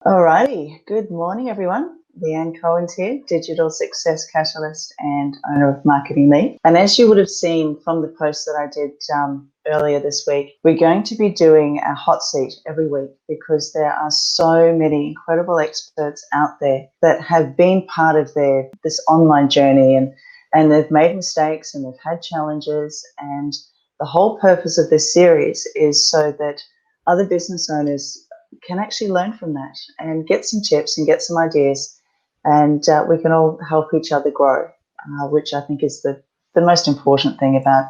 Alrighty, good morning everyone. Leanne Cohen's here, Digital Success Catalyst and owner of Marketing Lead. And as you would have seen from the post that I did earlier this week, we're going to be doing a hot seat every week because there are so many incredible experts out there that have been part of this online journey and they've made mistakes and they've had challenges. And the whole purpose of this series is so that other business owners can actually learn from that and get some tips and get some ideas, and we can all help each other grow, which I think is the most important thing about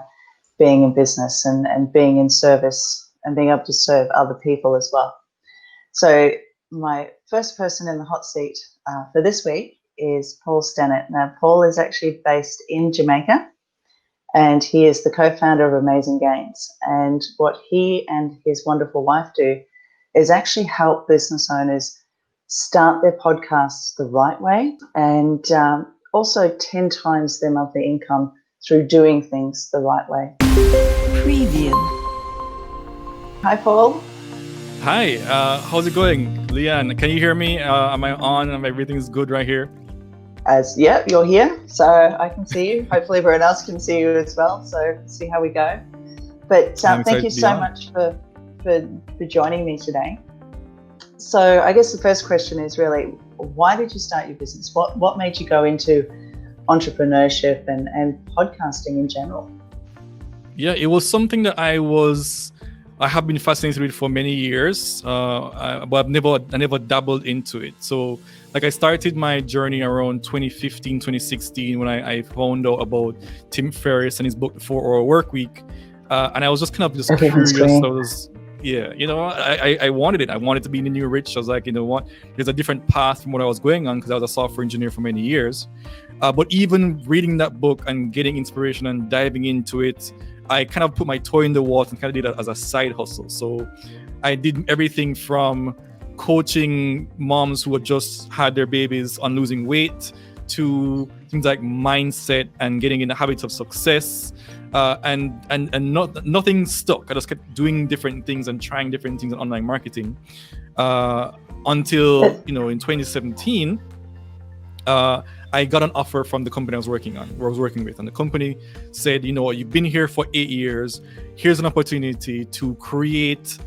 being in business and being in service and being able to serve other people as well. So my first person in the hot seat for this week is Paul Stennett. Now, Paul is actually based in Jamaica, and he is the co-founder of Amazing Gains. And what he and his wonderful wife do is actually help business owners start their podcasts the right way and also 10 times their monthly income through doing things the right way. Preview. Hi, Paul. Hi, how's it going? Leanne, can you hear me? Am I on? Everything's good right here? Yeah, you're here, so I can see you. Hopefully everyone else can see you as well, so see how we go. But thank you so much for joining me today. So I guess the first question is really, why did you start your business? What made you go into entrepreneurship and podcasting in general? Yeah, it was something that I have been fascinated with for many years, but I never dabbled into it. So like I started my journey around 2015, 2016 when I found out about Tim Ferriss and his book, The 4-Hour Workweek. And I was just kind of curious. I wanted it. I wanted to be in the new rich. I was like, you know what? There's a different path from what I was going on because I was a software engineer for many years. But even reading that book and getting inspiration and diving into it, I kind of put my toe in the water and kind of did it as a side hustle. So I did everything from coaching moms who had just had their babies on losing weight to things like mindset and getting in the habits of success. Nothing stuck. I just kept doing different things and trying different things in online marketing until in 2017 I got an offer from the company I was working with, and the company said, you've been here for 8 years. Here's an opportunity to create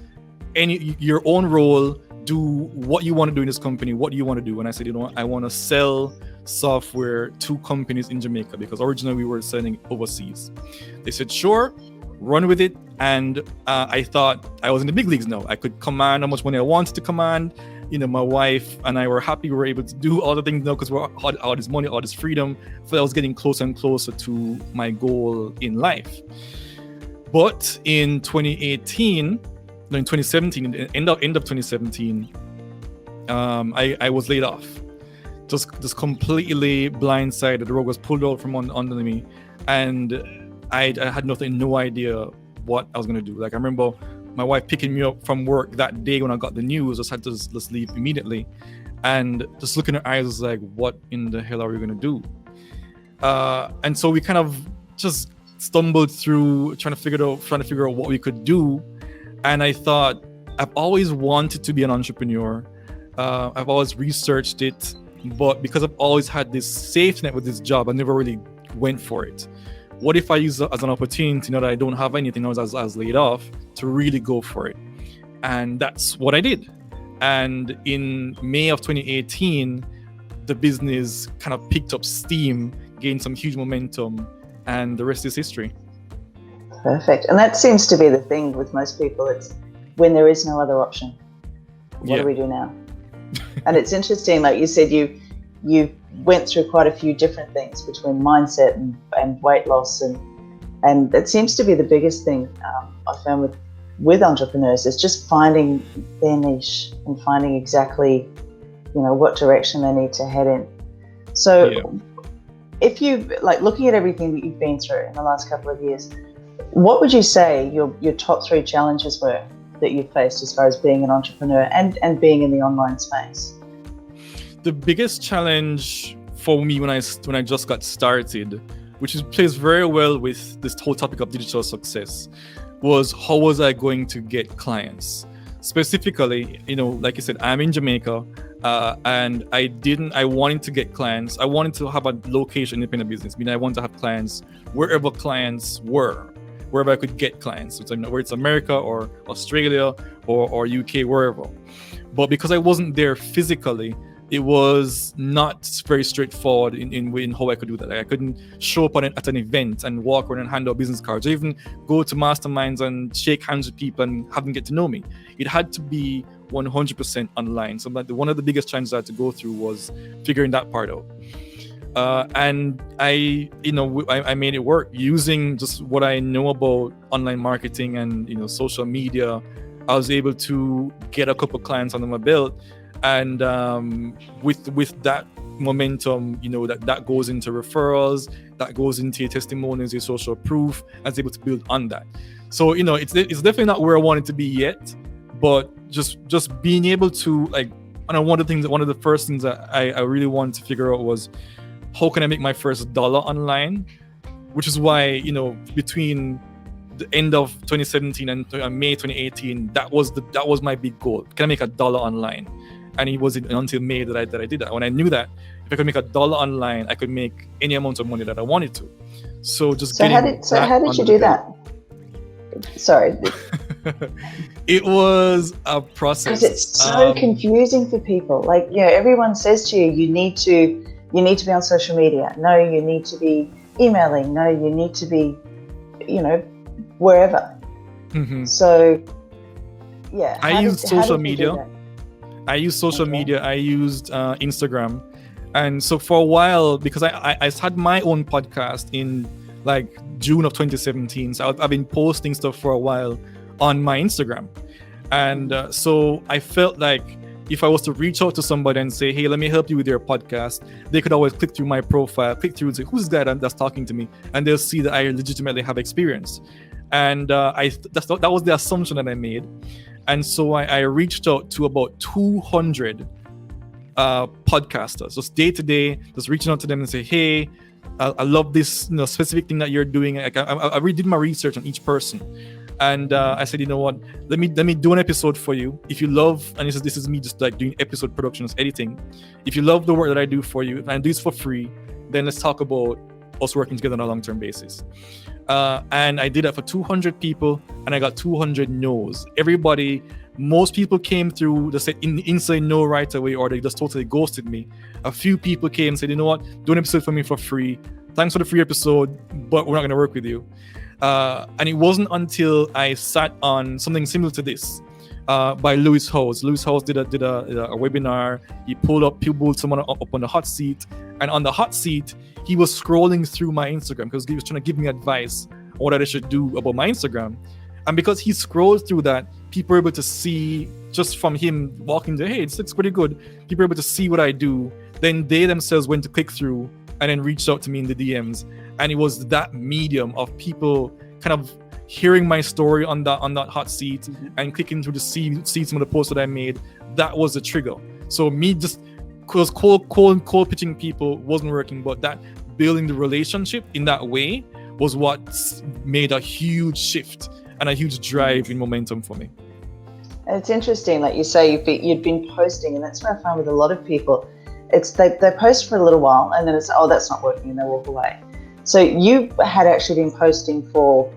your own role, do what you want to do in this company. What do you want to do? And I said, I want to sell software to companies in Jamaica because originally we were selling overseas. They said, sure, run with it. And I thought I was in the big leagues now. I could command how much money I wanted to command. My wife and I were happy we were able to do all the things now because we had all this money, all this freedom. So I was getting closer and closer to my goal in life. But in 2017, end of 2017, I was laid off. Just completely blindsided. The rug was pulled out from under me, and I had no idea what I was gonna do. Like I remember my wife picking me up from work that day when I got the news. I had to just leave immediately, and just looking at her eyes was like, "What in the hell are we gonna do?" And so we kind of just stumbled through trying to figure out what we could do. And I thought I've always wanted to be an entrepreneur. I've always researched it. But because I've always had this safety net with this job, I never really went for it. What if I use it as an opportunity now that I don't have anything, I was laid off, to really go for it? And that's what I did. And in May of 2018, the business kind of picked up steam, gained some huge momentum, and the rest is history. Perfect. And that seems to be the thing with most people. It's when there is no other option. What do we do now? And it's interesting, like you said, you went through quite a few different things between mindset and weight loss, and it seems to be the biggest thing I found with entrepreneurs is just finding their niche and finding exactly what direction they need to head in. So if you looking at everything that you've been through in the last couple of years, what would you say your top 3 challenges were that you've faced as far as being an entrepreneur and being in the online space? The biggest challenge for me when I just got started, which plays very well with this whole topic of digital success, was how was I going to get clients? specifically, like you said, I'm in Jamaica, and I wanted to get clients. I wanted to have a location independent business. I want to have clients wherever clients were, wherever I could get clients. So whether it's America or Australia or UK, wherever. But because I wasn't there physically, it was not very straightforward in how I could do that. Like, I couldn't show up at an event and walk around and hand out business cards, or even go to masterminds and shake hands with people and have them get to know me. It had to be 100% online. So one of the biggest challenges I had to go through was figuring that part out. And I made it work using just what I know about online marketing and social media. I was able to get a couple clients under my belt. And with that momentum, that goes into referrals, that goes into your testimonials, your social proof. I was able to build on that. So it's definitely not where I want it to be yet, but just being able to, like, and one of the first things that I really wanted to figure out was, how can I make my first dollar online? Which is why between the end of 2017 and May 2018, that was my big goal. Can I make $1 online? And it wasn't until May that I did that. When I knew that if I could make $1 online, I could make any amount of money that I wanted to. So how did you do that? Sorry. It was a process. Because it's so confusing for people. Like, everyone says to you, you need to be on social media. No, you need to be emailing. No, you need to be, wherever. Mm-hmm. So, yeah. I used social media. I used social media. I used Instagram. And so for a while, because I had my own podcast in like June of 2017. So I've been posting stuff for a while on my Instagram. And so I felt like if I was to reach out to somebody and say, hey, let me help you with your podcast, they could always click through my profile, click through and say, who's that that's talking to me? And they'll see that I legitimately have experience. And that was the assumption that I made. And so I reached out to about 200 podcasters, just day to day, just reaching out to them and say, hey, I love this specific thing that you're doing. I redid my research on each person. And I said, you know what, let me do an episode for you. If you love, and this is me just like doing episode productions, editing. If you love the work that I do for you, and I do this for free, then let's talk about us working together on a long-term basis. And I did that for 200 people, and I got 200 no's. Most people came through, they said inside no right away, or they just totally ghosted me. A few people came and said, you know what, do an episode for me for free. Thanks for the free episode, but we're not going to work with you. And it wasn't until I sat on something similar to this by Lewis Howes. Lewis Howes did a webinar. He pulled someone up on the hot seat, and on the hot seat, he was scrolling through my Instagram because he was trying to give me advice on what I should do about my Instagram. And because he scrolled through that, people were able to see, just from him walking there, hey, it looks pretty good. People were able to see what I do. Then they themselves went to click through and then reached out to me in the DMs. And it was that medium of people kind of hearing my story on that hot seat and clicking through to see some of the posts that I made. That was the trigger. So me just because cold pitching people wasn't working, but that building the relationship in that way was what made a huge shift and a huge drive in momentum for me. It's interesting, like you say, you'd been posting, and that's what I find with a lot of people. It's they post for a little while, and then it's, oh, that's not working, and they walk away. So you had actually been posting for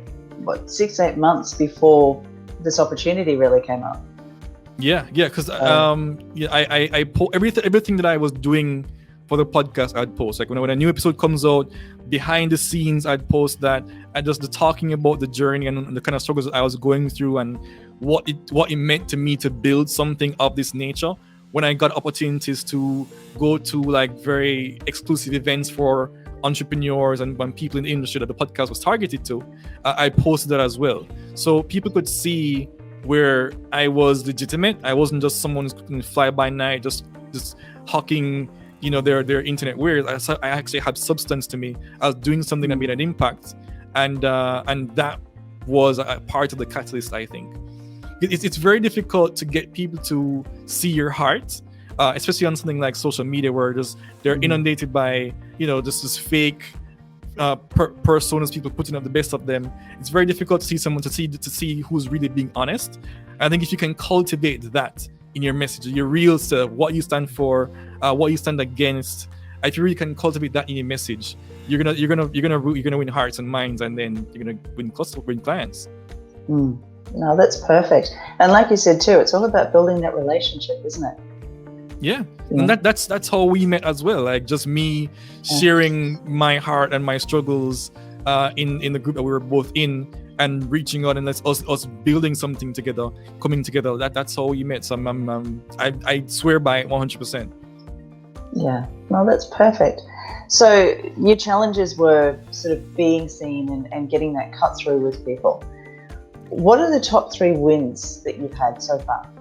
6-8 months before this opportunity really came up. Yeah, because I everything that I was doing for the podcast, I'd post. Like when a new episode comes out, behind the scenes, I'd post that, and just the talking about the journey and the kind of struggles that I was going through and what it meant to me to build something of this nature. When I got opportunities to go to like very exclusive events for entrepreneurs and people in the industry that the podcast was targeted to, I posted that as well. So people could see where I was legitimate. I wasn't just someone who's fly by night, just hawking, their internet wares. I actually had substance to me. I was doing something that made an impact, and that was a part of the catalyst, I think. It's very difficult to get people to see your heart, especially on something like social media, where they're inundated by just this fake personas, people putting up the best of them. It's very difficult to see someone to see who's really being honest. I think if you can cultivate that in your message, your real self, what you stand for, what you stand against, if you really can cultivate that in your message, you're gonna win hearts and minds, and then you're gonna win clients. No, that's perfect. And like you said too, it's all about building that relationship, isn't it? Yeah. And that's how we met as well. Like just me sharing my heart and my struggles in the group that we were both in, and reaching out and us building something together, coming together. That's how we met. So I swear by it 100%. Yeah, no, that's perfect. So your challenges were sort of being seen and getting that cut through with people. What are the top 3 wins that you've had so far?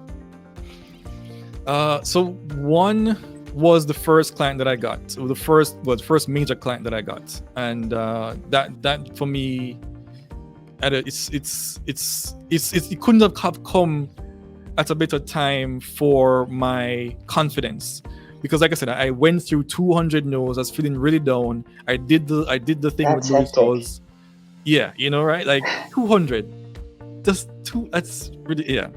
So one was the first client that I got. So the first major client that I got, and that for me, it couldn't have come at a better time for my confidence, because like I said, I went through 200 no's. I was feeling really down. I did the thing That's with Louis hectic. Hawes. Yeah, right? Like 200. Just two. That's really, yeah.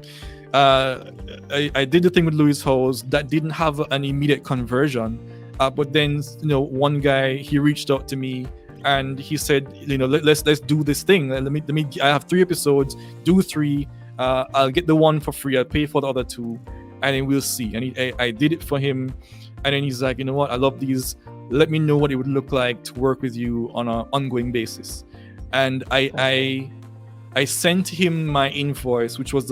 I did the thing with Louis Hawes that didn't have an immediate conversion, but then one guy, he reached out to me and he said, let's do this thing. Let me. I have 3 episodes. Do 3. I'll get the one for free. I'll pay for the other 2, and then we'll see. And I did it for him, and then he's like, you know what? I love these. Let me know what it would look like to work with you on an ongoing basis. And I sent him my invoice, which was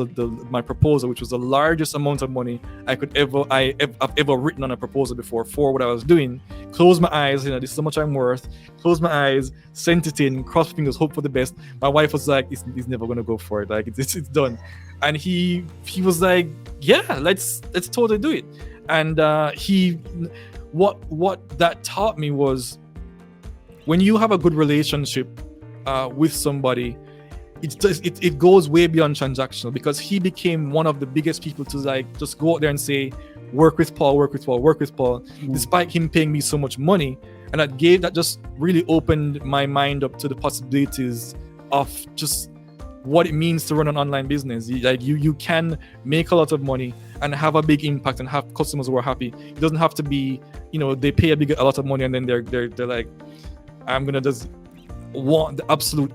my proposal, which was the largest amount of money I've ever written on a proposal before for what I was doing. Closed my eyes, this is how much I'm worth. Closed my eyes, sent it in, crossed fingers, hope for the best. My wife was like, he's never gonna go for it. Like it's done. And he was like, yeah, let's totally do it. And what that taught me was, when you have a good relationship with somebody, it goes way beyond transactional, because he became one of the biggest people to just go out there and say, work with Paul, despite him paying me so much money. And that just really opened my mind up to the possibilities of just what it means to run an online business. You can make a lot of money and have a big impact and have customers who are happy. It doesn't have to be, they pay a lot of money and then they're like, I'm gonna just want the absolute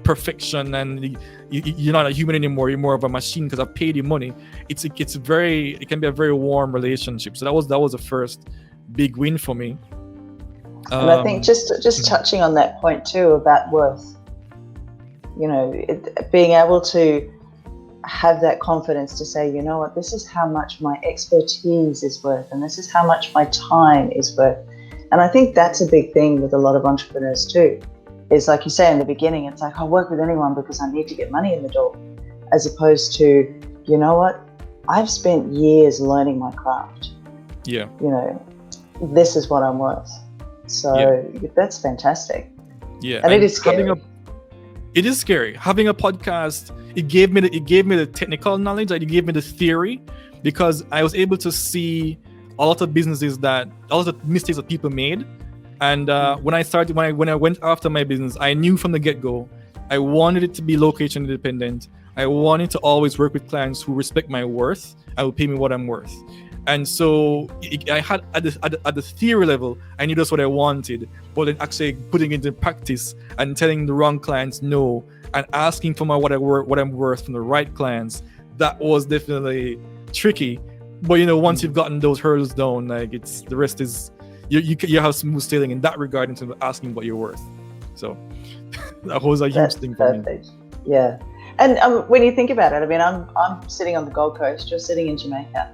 perfection, and you're not a human anymore, you're more of a machine because I've paid you money. It can be a very warm relationship. So that was the first big win for me. And I think just touching on that point too about worth, being able to have that confidence to say, you know what, this is how much my expertise is worth, and this is how much my time is worth. And I think that's a big thing with a lot of entrepreneurs too. Is like you say in the beginning, it's like, I'll work with anyone because I need to get money in the door, as opposed to, you know what, I've spent years learning my craft. Yeah. This is what I'm worth. So that's fantastic. Yeah. And it is scary. It is scary. Having a podcast, it gave me the technical knowledge, it gave me the theory, because I was able to see a lot of mistakes that people made. And when I went after my business, I knew from the get-go, I wanted it to be location independent. I wanted to always work with clients who respect my worth and will pay me what I'm worth. And so I had at the theory level, I knew that's what I wanted, but then actually putting it into practice and telling the wrong clients no, and asking for what I'm worth from the right clients, that was definitely tricky. But once you've gotten those hurdles down, the rest is. You have smooth sailing in that regard in terms of asking what you're worth. So that was a huge thing for me. Yeah. And when you think about it, I mean, I'm sitting on the Gold Coast, you're sitting in Jamaica.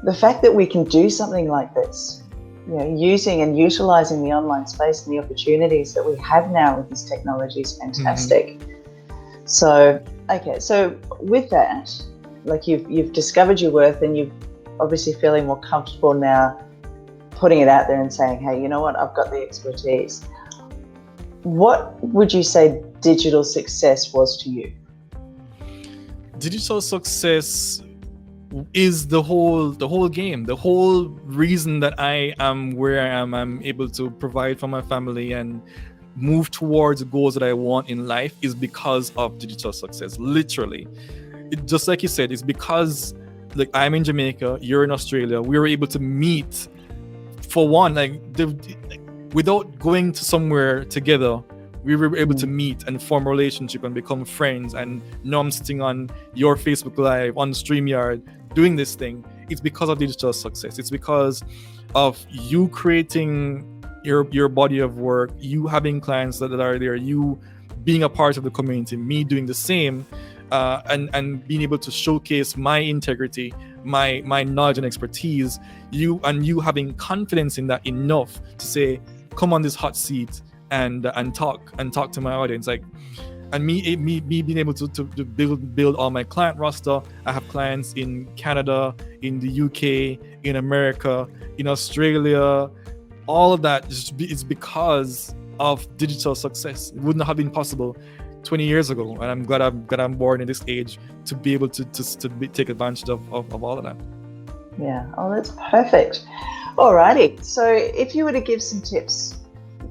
The fact that we can do something like this, using and utilizing the online space and the opportunities that we have now with this technology is fantastic. Mm-hmm. So, okay. So with that, like you've discovered your worth, and you're obviously feeling more comfortable now putting it out there and saying, hey, you know what, I've got the expertise. What would you say digital success was to you? Digital success is the whole game, the whole reason that I am where I am. I'm able to provide for my family and move towards the goals that I want in life is because of digital success. Literally, just like you said, it's because like I'm in Jamaica, you're in Australia. We were able to meet for one, without going to somewhere together. We were able to meet and form a relationship and become friends. And now I'm sitting on your Facebook Live, on StreamYard, doing this thing. It's because of digital success. It's because of you creating your body of work, you having clients that are there, you being a part of the community, me doing the same, and being able to showcase my integrity, my knowledge and expertise. You having confidence in that enough to say, come on this hot seat and talk to my audience, like, and me being able to build all my client roster. I have clients in Canada, in the UK, in America, in Australia. All of that is because of digital success. It wouldn't have been possible 20 years ago, and I'm glad I'm born in this age to be able to take advantage of all of that. Yeah. Oh, that's perfect. Alrighty. So if you were to give some tips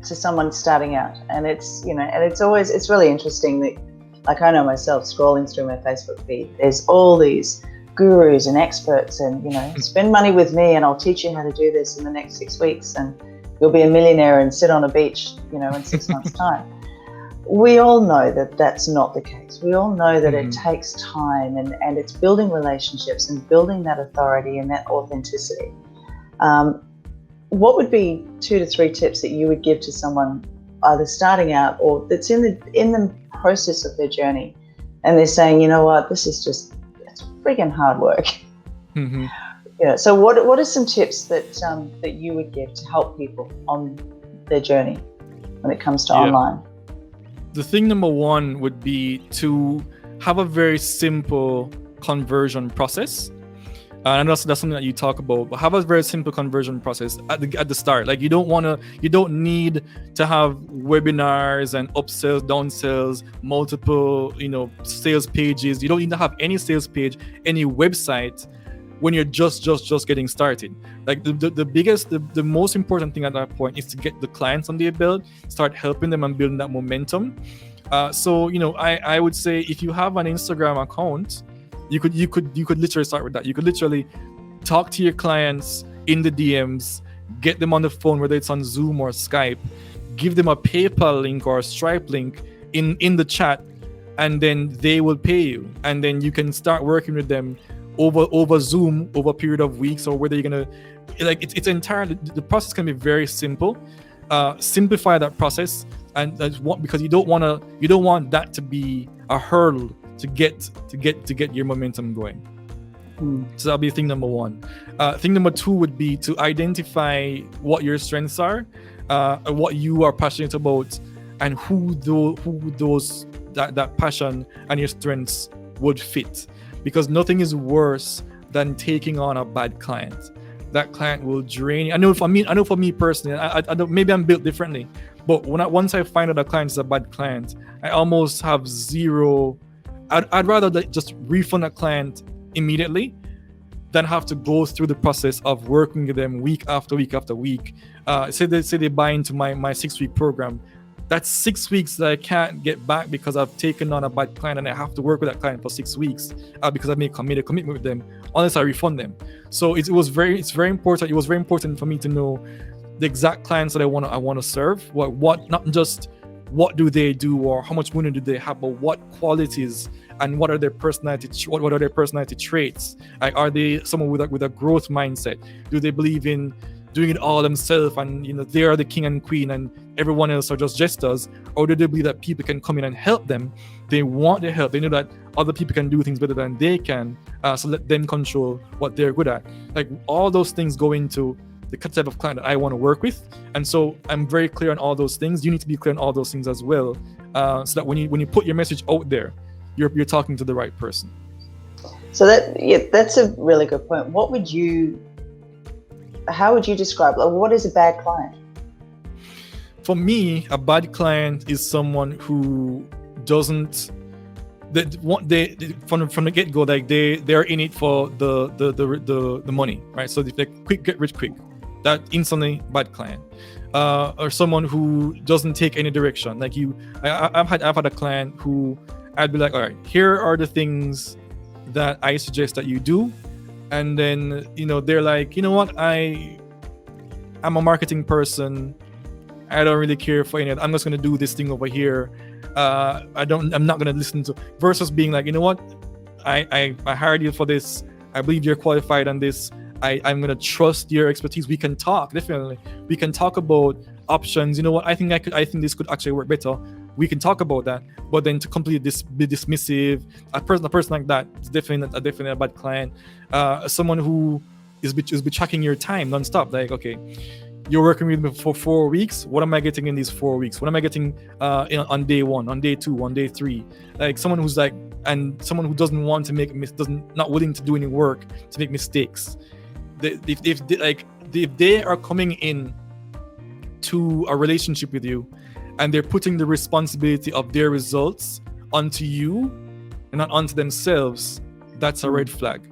to someone starting out, and it's really interesting that, like, I know myself, scrolling through my Facebook feed, there's all these gurus and experts, and spend money with me and I'll teach you how to do this in the next 6 weeks and you'll be a millionaire and sit on a beach in 6 months time. We all know that that's not the case. We all know that it takes time, and it's building relationships and building that authority and that authenticity. What would be 2 to 3 tips that you would give to someone either starting out or that's in the process of their journey, and they're saying, you know what, it's freaking hard work. So what are some tips that you would give to help people on their journey when it comes to online? The thing number one would be to have a very simple conversion process. And that's something that you talk about, but have a very simple conversion process at the start. Like, you don't need to have webinars and upsells, downsells, multiple, sales pages. You don't need to have any sales page, any website when you're just getting started. Like, the most important thing at that point is to get the clients under your belt, start helping them and building that momentum. So I would say, if you have an Instagram account, you could literally start with that. You could literally talk to your clients in the DMs, get them on the phone, whether it's on Zoom or Skype, give them a PayPal link or a Stripe link in the chat, and then they will pay you. And then you can start working with them over Zoom over a period of weeks, or whether you're gonna, like, it's entirely, the process can be very simple. Simplify that process, and that's what, because you don't want that to be a hurdle to get your momentum going. So that'll be thing number one. Thing number two would be to identify what your strengths are, what you are passionate about, and who that passion and your strengths would fit. Because nothing is worse than taking on a bad client. That client will drain you. I know for me personally, I don't, maybe I'm built differently, but once I find out a client is a bad client, I almost have zero. I'd rather just refund a client immediately than have to go through the process of working with them week after week after week. Say they buy into my 6-week program. That's 6 weeks that I can't get back because I've taken on a bad client and I have to work with that client for 6 weeks because I made a commitment with them unless I refund them. So it's very important. It was very important for me to know the exact clients that I want to serve. What not just what do they do or how much money do they have, but what qualities and what are their personality traits? Are they someone with a growth mindset? Do they believe in doing it all themselves and they are the king and queen and everyone else are just jesters? Or do they believe that people can come in and help them? They want their help. They know that other people can do things better than they can, so let them control what they're good at. Like, all those things go into the type of client that I want to work with. And so I'm very clear on all those things. You need to be clear on all those things as well, so that when you put your message out there, you're talking to the right person. So that's a really good point. How would you describe, what is a bad client? For me, a bad client is someone who doesn't, from the get-go, like they're in it for the money, right? So they're quick, get rich quick. that instantly bad client. Or someone who doesn't take any direction. Like I've had a client who I'd be like, all right, here are the things that I suggest that you do, and then they're like, you know what, I'm a marketing person, I don't really care for any of it. I'm just gonna do this thing over here. I'm not gonna listen to, versus being like, you know what, I hired you for this, I believe you're qualified on this, I'm gonna trust your expertise. We can talk, definitely. We can talk about options. You know what? I think this could actually work better. We can talk about that. But then to completely be dismissive, a person like that is definitely a bad client. Someone who is tracking your time nonstop. Like, okay, you're working with me for 4 weeks. What am I getting in these 4 weeks? What am I getting on day 1, on day 2, on day 3? Like someone who's like, and someone who doesn't want to not willing to do any work, to make mistakes. If they are coming in to a relationship with you and they're putting the responsibility of their results onto you and not onto themselves, that's a red flag.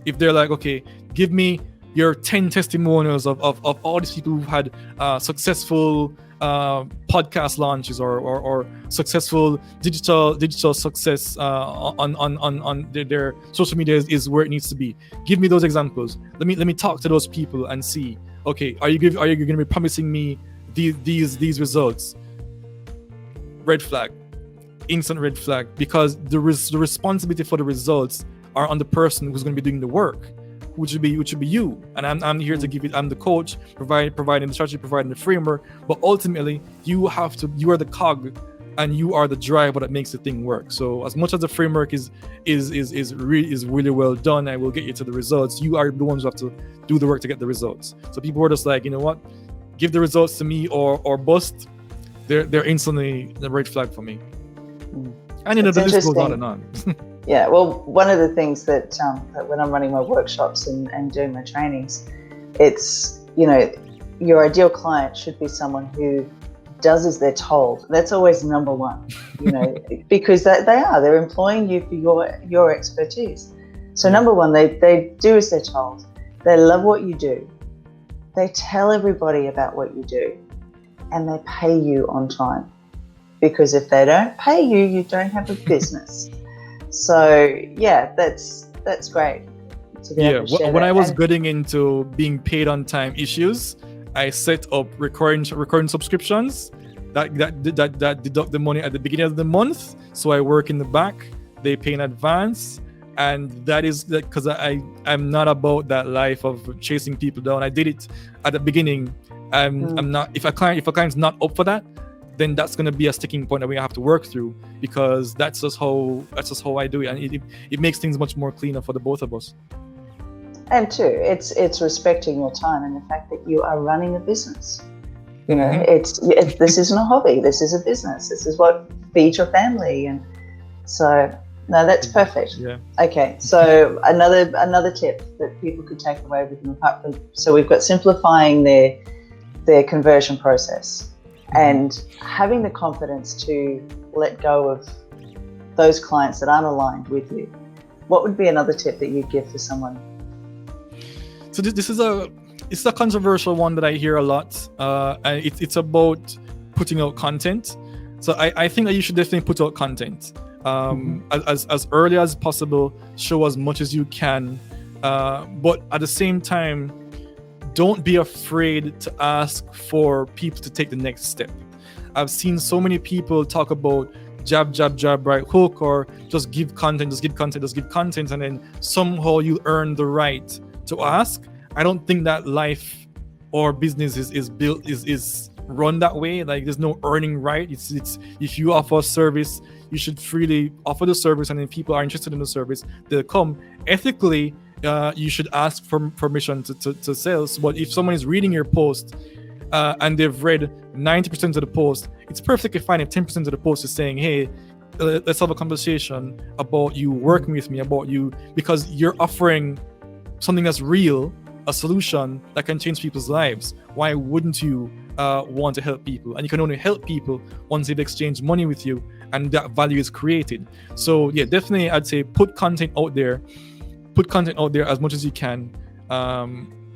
If they're like, okay, give me your 10 testimonials of all these people who've had successful podcast launches or successful digital success on their social media is where it needs to be. Give me those examples. Let me talk to those people and see. Okay, are you going to be promising me these results? Red flag, instant red flag, because the responsibility for the results are on the person who's going to be doing the work, which should be you. And I'm here to give it. I'm the coach, providing the strategy, providing the framework. But ultimately, you are the cog, and you are the driver that makes the thing work. So as much as the framework is really well done and will get you to the results, you are the ones who have to do the work to get the results. So people are just like, you know what, give the results to me or bust. They're instantly the red flag for me. And the list goes on and on. Yeah, well, one of the things that when I'm running my workshops and doing my trainings, it's, your ideal client should be someone who does as they're told. That's always number one, because they're employing you for your expertise. So number one, they do as they're told. They love what you do. They tell everybody about what you do, and they pay you on time. Because if they don't pay you, you don't have a business. So yeah, that's great. When I was getting into being paid on time issues, I set up recurring subscriptions that deduct the money at the beginning of the month. So I work in the back, they pay in advance, and that is because I'm not about that life of chasing people down. I did it at the beginning. I'm not. If a client's not up for that, then that's going to be a sticking point that we have to work through, because that's just how I do it, and it makes things much more cleaner for the both of us. And two, it's respecting your time and the fact that you are running a business. It's this isn't a hobby. This is a business. This is what feeds your family, and so no, that's perfect. Yeah. Okay, so another tip that people could take away with them, apart from, so we've got simplifying their conversion process. And having the confidence to let go of those clients that aren't aligned with you. What would be another tip that you'd give for someone? So this is a controversial one that I hear a lot. It's about putting out content. So I think that you should definitely put out content as early as possible. Show as much as you can, but at the same time, don't be afraid to ask for people to take the next step. I've seen so many people talk about jab, right hook, or just give content, and then somehow you earn the right to ask. I don't think that life or business is run that way. Like, there's no earning right. It's if you offer a service, you should freely offer the service, and if people are interested in the service, they'll come. Ethically, you should ask for permission to sell. But if someone is reading your post and they've read 90% of the post, it's perfectly fine if 10% of the post is saying, hey, let's have a conversation about you working with me, about you, because you're offering something that's real, a solution that can change people's lives. Why wouldn't you want to help people? And you can only help people once they've exchanged money with you and that value is created. So yeah, definitely I'd say put content out there as much as you can.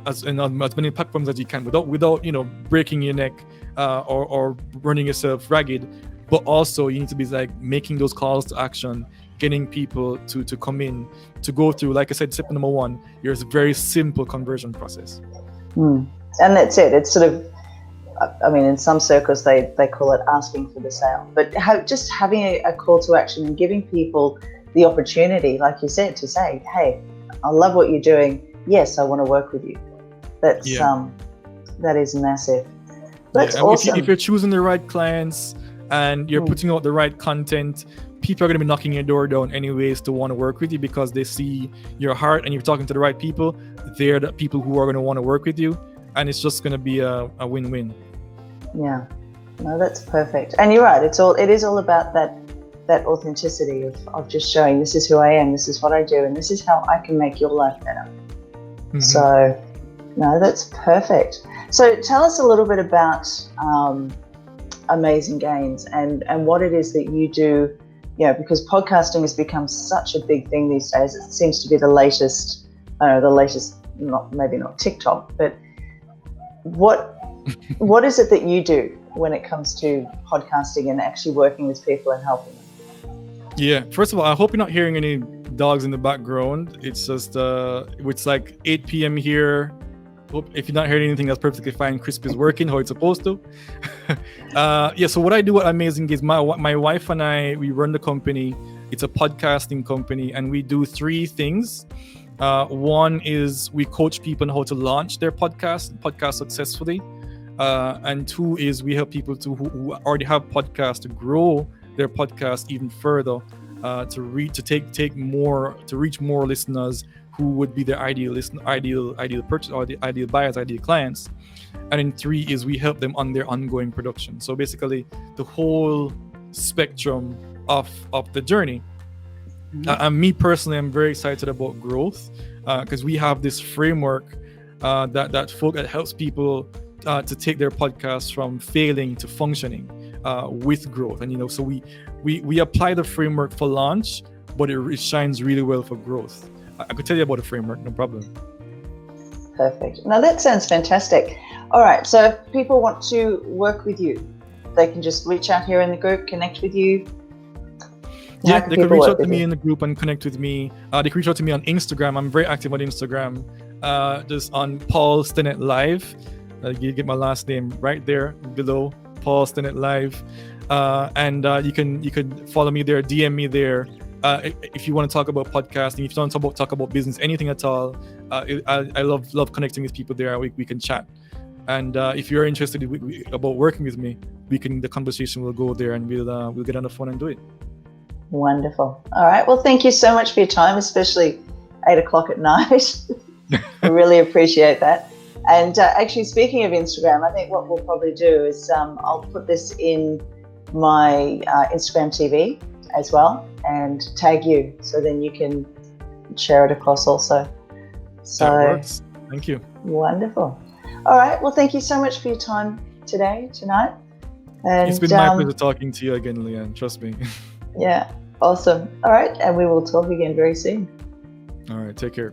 as many platforms as you can without breaking your neck or running yourself ragged. But also you need to be like making those calls to action, getting people to come in, to go through, like I said, step number 1, here's a very simple conversion process. And that's it. It's sort of, I mean, in some circles they call it asking for the sale, but just having a call to action and giving people the opportunity, like you said, to say, hey, I love what you're doing. Yes, I want to work with you. That's that is massive. That's awesome. If you're choosing the right clients and you're putting out the right content, people are going to be knocking your door down anyways to want to work with you, because they see your heart and you're talking to the right people. They're the people who are going to want to work with you, and it's just going to be a win-win. Yeah, no, that's perfect. And you're right. It is all about that authenticity of just showing, this is who I am, this is what I do, and this is how I can make your life better. So, no, that's perfect. So tell us a little bit about Amazing Gains and what it is that you do, because podcasting has become such a big thing these days. It seems to be the latest, maybe not TikTok, but what is it that you do when it comes to podcasting and actually working with people and helping them? Yeah, first of all, I hope you're not hearing any dogs in the background. It's just it's like 8 p.m. here. If you're not hearing anything, that's perfectly fine. Crisp is working how it's supposed to. So what I do at Amazing is my wife and I, we run the company. It's a podcasting company, and we do 3 things. One is we coach people on how to launch their podcast successfully. And 2 is we help people who already have podcasts to grow their podcast even further, to reach more listeners who would be their ideal purchase, or the ideal buyers, ideal clients. And in 3 is we help them on their ongoing production. So basically the whole spectrum of the journey. And me personally, I'm very excited about growth, because we have this framework that helps people to take their podcasts from failing to functioning with growth. And so we apply the framework for launch, but it shines really well for growth. I could tell you about the framework, no problem. Perfect. Now that sounds fantastic. All right, so if people want to work with you, they can just reach out here in the group, connect with you. Yeah, they can reach out to me in the group and connect with me. They can reach out to me on Instagram. I'm very active on Instagram, just on Paul Stennett Live. You get my last name right there below, Paul Stennett Live. And you can follow me there, DM me there. If you want to talk about podcasting, if you want to talk about business, anything at all, I love connecting with people there. We can chat. And if you're interested about working with me, the conversation will go there, and we'll get on the phone and do it. Wonderful. All right. Well, thank you so much for your time, especially 8:00 at night. I really appreciate that. And actually, speaking of Instagram, I think what we'll probably do is I'll put this in my Instagram TV as well and tag you, so then you can share it across also. So that works. Thank you. Wonderful. All right. Well, thank you so much for your time tonight. And it's been my pleasure talking to you again, Leanne. Trust me. Yeah. Awesome. All right. And we will talk again very soon. All right. Take care.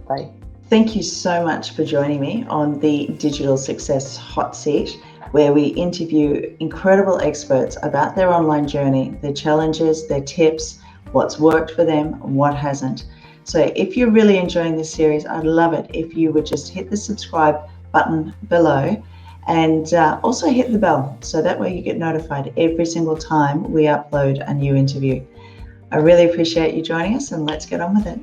Bye. Thank you so much for joining me on the Digital Success Hot Seat, where we interview incredible experts about their online journey, their challenges, their tips, what's worked for them, and what hasn't. So if you're really enjoying this series, I'd love it if you would just hit the subscribe button below, and also hit the bell, so that way you get notified every single time we upload a new interview. I really appreciate you joining us, and let's get on with it.